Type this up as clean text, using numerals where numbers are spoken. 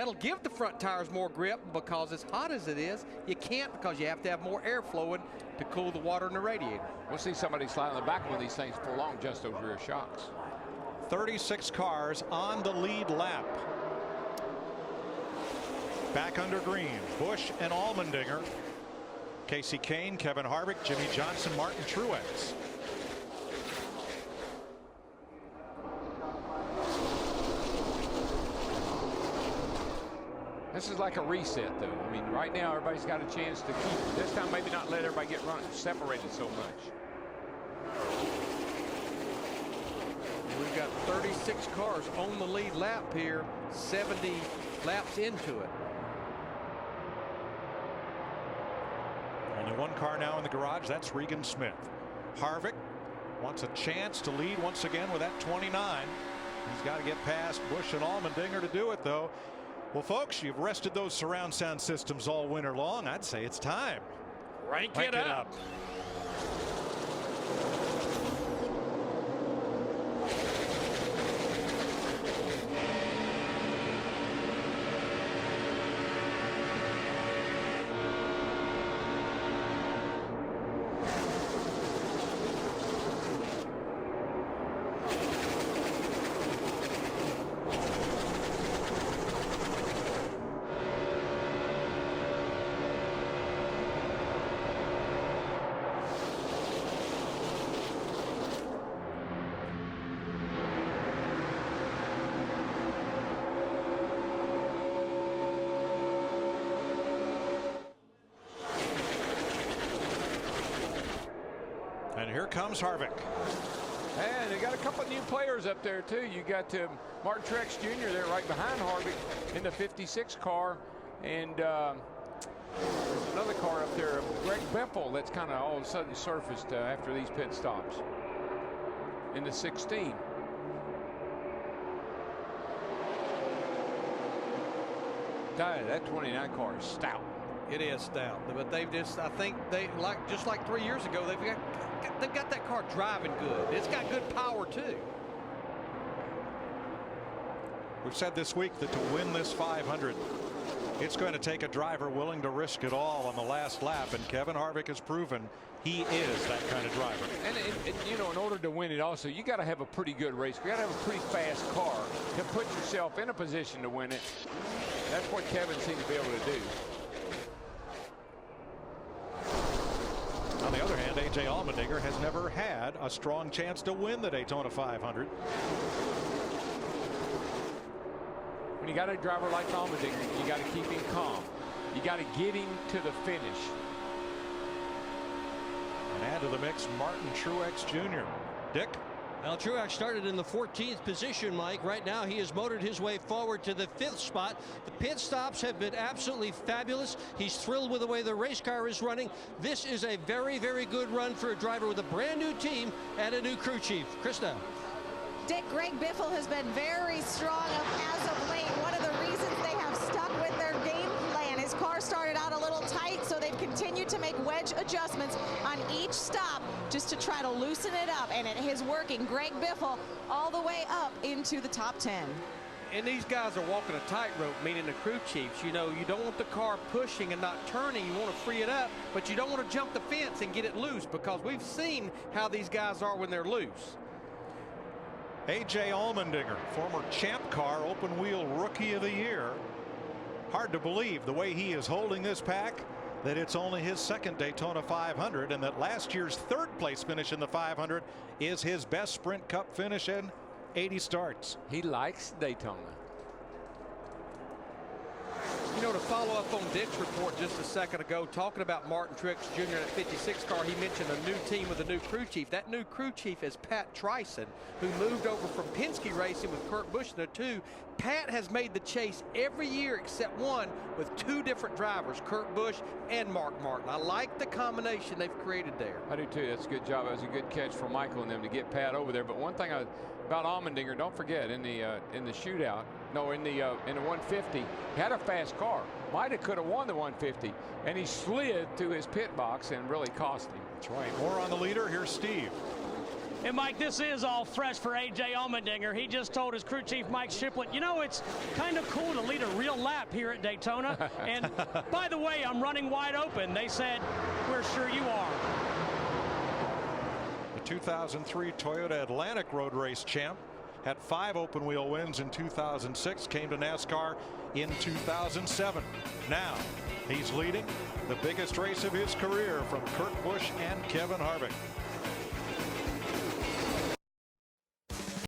That'll give the front tires more grip because as hot as it is, you can't because you have to have more air flowing to cool the water in the radiator. We'll see somebody slide on the back of one of these things for long, just those rear shocks. 36 cars on the lead lap. Back under green, Busch and Allmendinger. Casey Kane, Kevin Harvick, Jimmy Johnson, Martin Truex. This is like a reset, though. I mean, right now everybody's got a chance to keep. This time, maybe not let everybody get separated so much. We've got 36 cars on the lead lap here, 70 laps into it. Only one car now in the garage. That's Regan Smith. Harvick wants a chance to lead once again with that 29. He's got to get past Busch and Allmendinger to do it, though. Well, folks, you've rested those surround sound systems all winter long. I'd say it's time. Crank it up. And here comes Harvick. And they got a couple of new players up there, too. You got Martin Truex Jr. there right behind Harvick in the 56 car. And there's another car up there, Greg Biffle, that's kind of all of a sudden surfaced after these pit stops in the 16. That 29 car is stout. It is stout, but they've just, I think they just like 3 years ago, they've got that car driving good. It's got good power too. We've said this week that to win this 500, it's going to take a driver willing to risk it all on the last lap, and Kevin Harvick has proven he is that kind of driver. And you know, in order to win it also, you got to have a pretty good race. You got to have a pretty fast car to put yourself in a position to win it. That's what Kevin seems to be able to do. On the other hand, A.J. Allmendinger has never had a strong chance to win the Daytona 500. When you got a driver like Allmendinger, you got to keep him calm. You got to get him to the finish. And add to the mix Martin Truex Jr. Dick? Well, Truex started in the 14th position, Mike. Right now, he has motored his way forward to the 5th spot. The pit stops have been absolutely fabulous. He's thrilled with the way the race car is running. This is a very, very good run for a driver with a brand new team and a new crew chief. Krista. Dick, Greg Biffle has been very strong as of late. One of the reasons they have stuck with their game plan. His car started out a little tight, so they've continued to make wedge adjustments on each stop just to try to loosen it up, and it is working. Greg Biffle all the way up into the top 10. And these guys are walking a tightrope, meaning the crew chiefs. You know, you don't want the car pushing and not turning. You want to free it up, but you don't want to jump the fence and get it loose, because we've seen how these guys are when they're loose. A.J. Allmendinger, former champ car open wheel rookie of the year. Hard to believe the way he is holding this pack, that it's only his second Daytona 500, and that last year's third place finish in the 500 is his best Sprint Cup finish in 80 starts. He likes Daytona. You know, to follow up on Dick's report just a second ago, talking about Martin Truex Jr. in that 56 car, he mentioned a new team with a new crew chief. That new crew chief is Pat Tryson, who moved over from Penske Racing with Kurt Busch in there too. Pat has made the chase every year except one with two different drivers, Kurt Busch and Mark Martin. I like the combination they've created there. I do too. That's a good job. That was a good catch from Michael and them to get Pat over there. But one thing about Allmendinger, don't forget, in the shootout, no, in the 150, he had a fast car. Might have could have won the 150, and he slid to his pit box and really cost him. That's right. More on the leader. Here's Steve. And Mike, this is all fresh for A.J. Allmendinger. He just told his crew chief, Mike Shiplett, you know, it's kind of cool to lead a real lap here at Daytona. And by the way, I'm running wide open. They said, we're sure you are. The 2003 Toyota Atlantic Road Race champ had 5 open wheel wins in 2006, came to NASCAR in 2007. Now he's leading the biggest race of his career from Kurt Busch and Kevin Harvick.